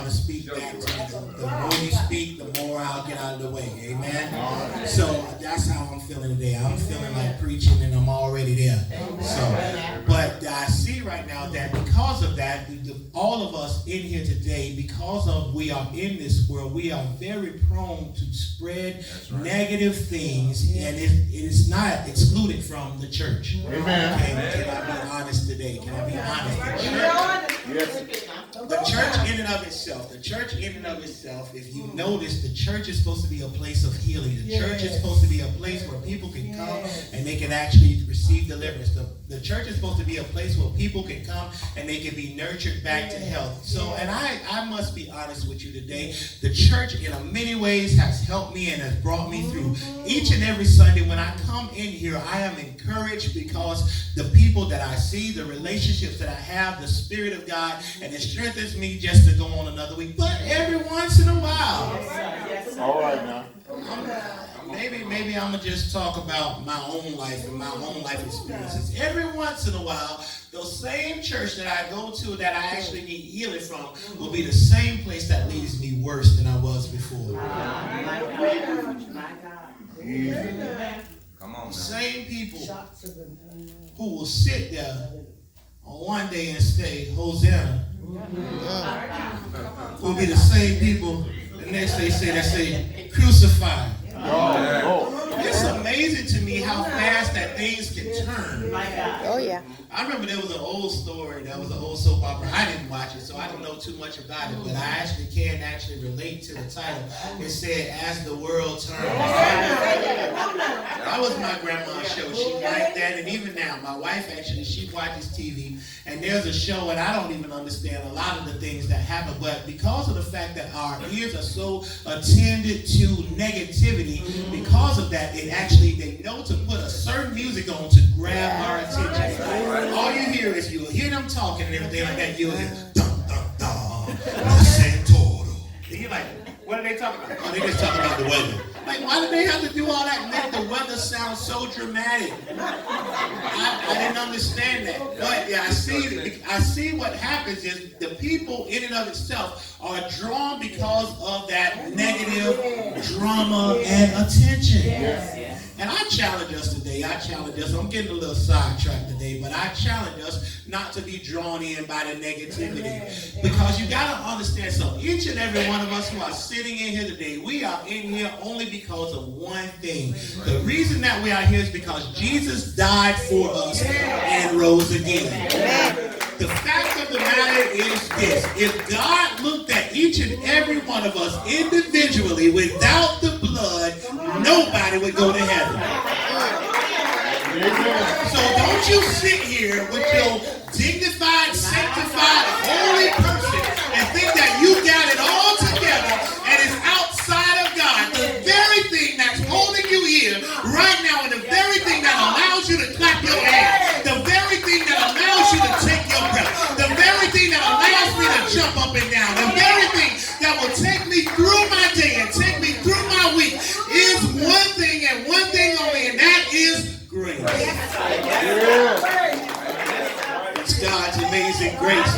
y'all to speak back to me. The more you speak, the more I'll get out of the way. Amen? So that's how I'm feeling today. I'm feeling like preaching and I'm already there. So, but I see right now that because of that, all of us in here today, because of we are in this world, we are very prone to spread negative things, and it is not excluded from the church. Amen. Can I be honest today? Can I be honest? The church in and of itself, if you notice, the church is supposed to be a place of healing. The church is supposed to be a place where people can come and they can actually receive deliverance. The church is supposed to be a place where people can come and they can be nurtured back to health. So, and I must be honest with you today, the church in many ways has helped me and has brought me through. Each and every Sunday when I come in here, I am encouraged because the people that I see, the relationships that I have, the Spirit of God, and it strengthens me just to go on another week. But every once in a while, all right now. Maybe I'm gonna just talk about my own life and my own life experiences. Every once in a while, the same church that I go to that I actually need healing from will be the same place that leaves me worse than I was before. Come on, same people who will sit there on one day and say, Hosanna, will be the same people the next day say crucify. It's amazing to me how fast that things can turn. Oh, yeah. I remember there was an old story, that was an old soap opera. I didn't watch it, so I don't know too much about it, but I can relate to the title. It said, As the World Turns. That was my grandma's show. She liked that, and even now, my wife actually, she watches TV, and there's a show, and I don't even understand a lot of the things that happen, but because of the fact that our ears are so attended to negativity, because of that, they know to put a certain music on to grab our attention. All you hear is you'll hear them talking and everything like that. You'll hear dum dum dum, and you're like, what are they talking about? Oh, they just talking about the weather. Like, why do they have to do all that and make the weather sound so dramatic? I didn't understand that. But yeah, I see what happens is the people in and of itself are drawn because of that negative drama and attention. And I challenge us today. I'm getting a little sidetracked today, but I challenge us not to be drawn in by the negativity. Because you got to understand something. Each and every one of us who are sitting in here today, we are in here only because of one thing. The reason that we are here is because Jesus died for us and rose again. The fact of the matter is this. If God looked at each and every one of us individually without the blood, nobody would go to heaven. So don't you sit here with your dignified, sanctified, holy person and think that you got it all together and it's outside of God. The very thing that's holding you here right now, and the very thing that allows you to clap your hands, the very thing that allows you to take your breath, the very thing that allows me to jump up and down, the very thing that will take me through my day and take me through my week is one thing and one thing only, and that is grace. It's God's amazing grace.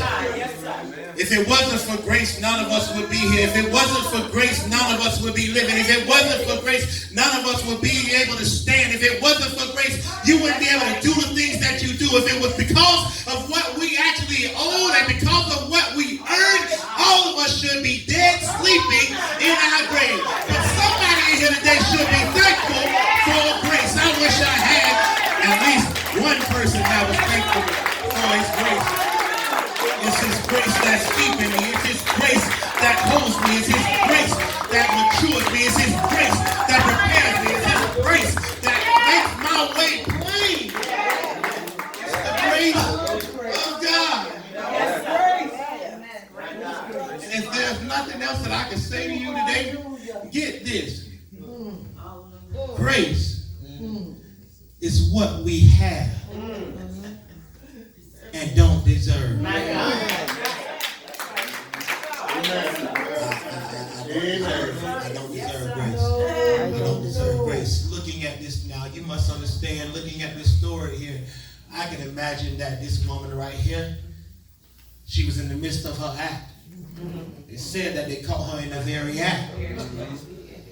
If it wasn't for grace, none of us would be here. If it wasn't for grace, none of us would be living. If it wasn't for grace, none of us would be able to stand. If it wasn't for grace, you wouldn't be able to do the things that you do. If it was because of what we actually own and because of what we earned, all of us should be dead, sleeping in our grave. But somebody in here today should be thankful for grace. I wish I had at least one person that was thankful for his grace. It's his grace that's keeping me. It's his grace that holds me. It's his grace that matures me. It's his grace that prepares me. It's his grace that makes my way plain. It's the grace of God. And if there's nothing else that I can say to you today, get this. Grace is what we have and don't deserve. I don't deserve grace. I don't deserve grace. Looking at this now, you must understand, looking at this story here, I can imagine that this woman right here, she was in the midst of her act. It's said that they caught her in the very act.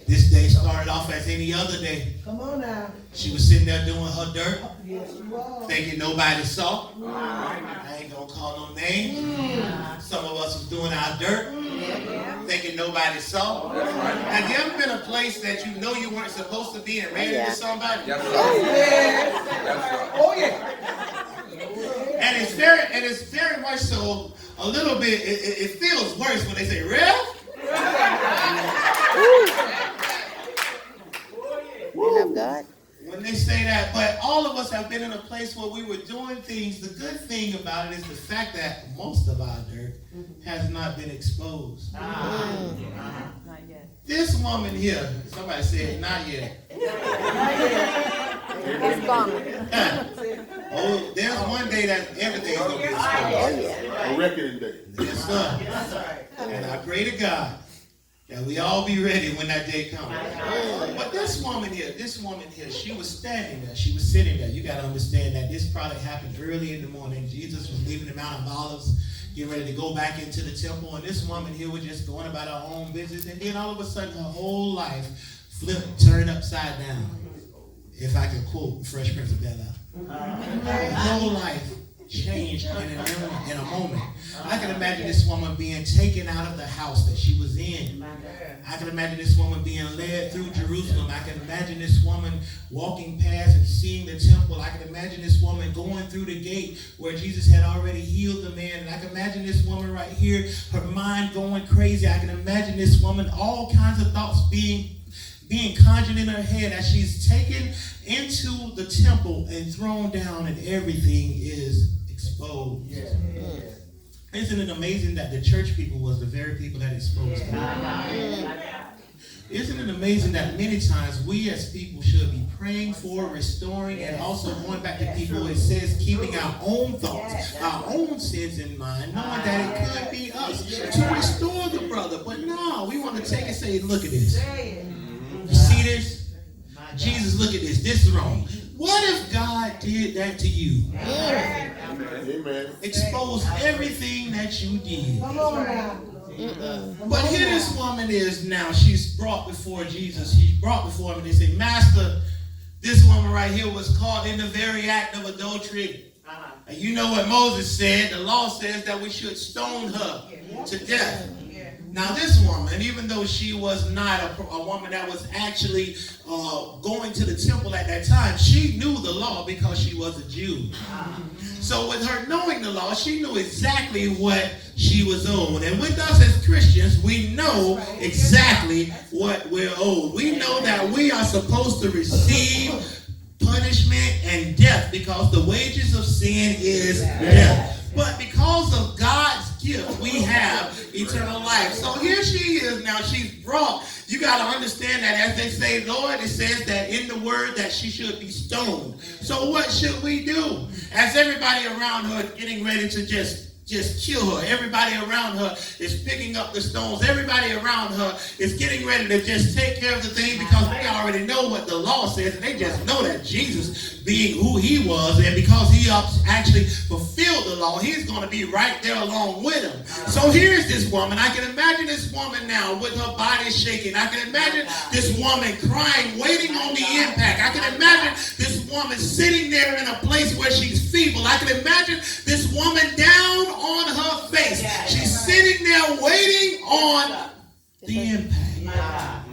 This day started off as any other day. Come on now. She was sitting there doing her dirt, Yes, you are. thinking nobody saw. I ain't gonna call no names. Some of us was doing our dirt, thinking nobody saw. Have you ever been a place that you know you weren't supposed to be and ran into somebody? Oh, yeah. And it's very much so a little bit. It feels worse when they say, "Real." Love God. When they say that, but all of us have been in a place where we were doing things. The good thing about it is the fact that most of our dirt has not been exposed. Not yet. This woman here, somebody said, not yet. It's coming. Oh, there's one day that everything's going to be exposed. Oh, yeah. A reckoning day. Yes, sir. And I pray to God that we all be ready when that day comes. But this woman here, she was standing there. She was sitting there. You got to understand that this probably happened early in the morning. Jesus was leaving the Mount of Olives, getting ready to go back into the temple. And this woman here was just going about her own business. And then all of a sudden, her whole life turned upside down. If I could quote Fresh Prince of Bel-Air. Her whole life changed in a moment. I can imagine this woman being taken out of the house that she was in. I can imagine this woman being led through Jerusalem. I can imagine this woman walking past and seeing the temple. I can imagine this woman going through the gate where Jesus had already healed the man. And I can imagine this woman right here, her mind going crazy. I can imagine this woman, all kinds of thoughts being conjured in her head as she's taken into the temple and thrown down, and everything is exposed. Isn't it amazing that the church people was the very people that exposed her? Isn't it amazing that many times we as people should be praying for, restoring, and also going back to people, it says keeping our own thoughts, our own sins in mind, knowing that it could be us to restore the brother. But no, we want to take and say, look at this. You see this? Jesus, look at this. This is wrong. What if God did that to you? Amen. Expose everything that you did. Come on now. But here this woman is now. She's brought before Jesus. She's brought before him and they say, Master, this woman right here was caught in the very act of adultery. And you know what Moses said. The law says that we should stone her to death. Now this woman, even though she was not a woman that was actually going to the temple at that time, she knew the law because she was a Jew. So with her knowing the law, she knew exactly what she was owed. And with us as Christians, we know exactly what we're owed. We know that we are supposed to receive punishment and death because the wages of sin is death. But because of God's gift, we have eternal life. So here she is now. She's brought. You got to understand that as they say, Lord, it says that in the word that she should be stoned. So what should we do? As everybody around her getting ready to just kill her. Everybody around her is picking up the stones. Everybody around her is getting ready to just take care of the thing because they already know what the law says. And they just know that Jesus, being who he was, and because he actually fulfilled the law, he's going to be right there along with him. So here's this woman. I can imagine this woman now with her body shaking. I can imagine this woman crying, waiting on the impact. I can imagine this woman sitting there in a place where she's feeble. I can imagine this woman down on her face. She's sitting there waiting on the impact.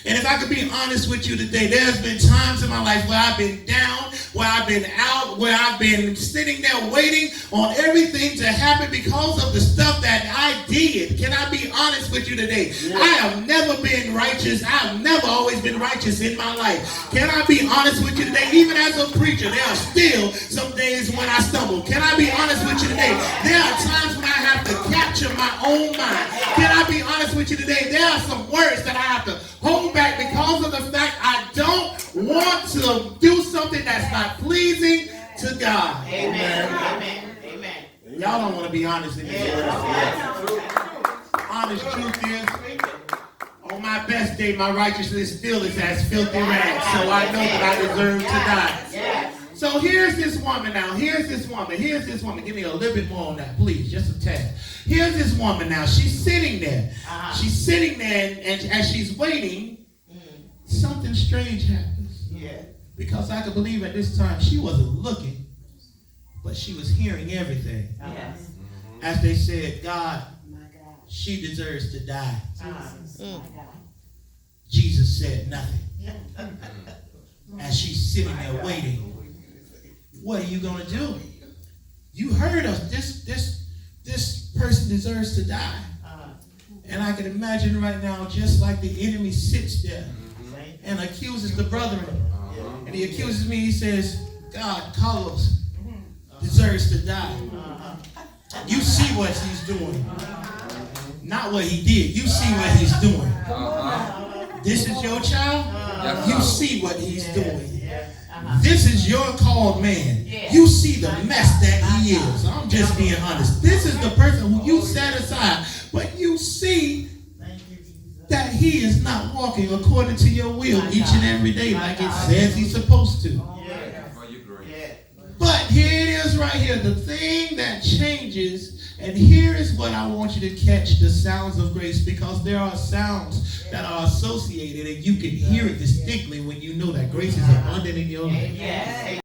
And if I could be honest with you today, there's been times in my life where I've been down, where I've been out, where I've been sitting there waiting on everything to happen because of the stuff that I did. Can I be honest with you today? I have never been righteous. I've never always been righteous in my life. Can I be honest with you today? Even as a preacher, there are still some days when I stumble. Can I be honest with you today? There are times when I have to capture my own mind. Can I be honest with you today? There are some words that I have to hold back because of the fact I don't want to do something that's not pleasing to God. Amen. Amen. Y'all don't want to be honest in this world. Honest truth is, on my best day, my righteousness still is as filthy rags. So I know that I deserve to die. So here's this woman now. Here's this woman. Give me a little bit more on that, please. Just a tad. Here's this woman now. She's sitting there. She's sitting there, and as she's waiting, something strange happens. Yeah. Because I could believe at this time she wasn't looking, but she was hearing everything. Yes. As they said, God, she deserves to die. Jesus said nothing. As she's sitting there waiting, what are you going to do? You heard us. This person deserves to die. And I can imagine right now, just like the enemy sits there and accuses the brethren. And he accuses me. He says, God, Carlos deserves to die. You see what he's doing. Not what he did. You see what he's doing. This is your child. You see what he's doing. This is your called man. You see the mess that he is. I'm just being honest. This is the person who you set aside, but you see that he is not walking according to your will each and every day like it says he's supposed to. But here it is right here, the thing that changes, and here is what I want you to catch, the sounds of grace, because there are sounds that are associated and you can hear it distinctly when you know that grace is abundant in your life.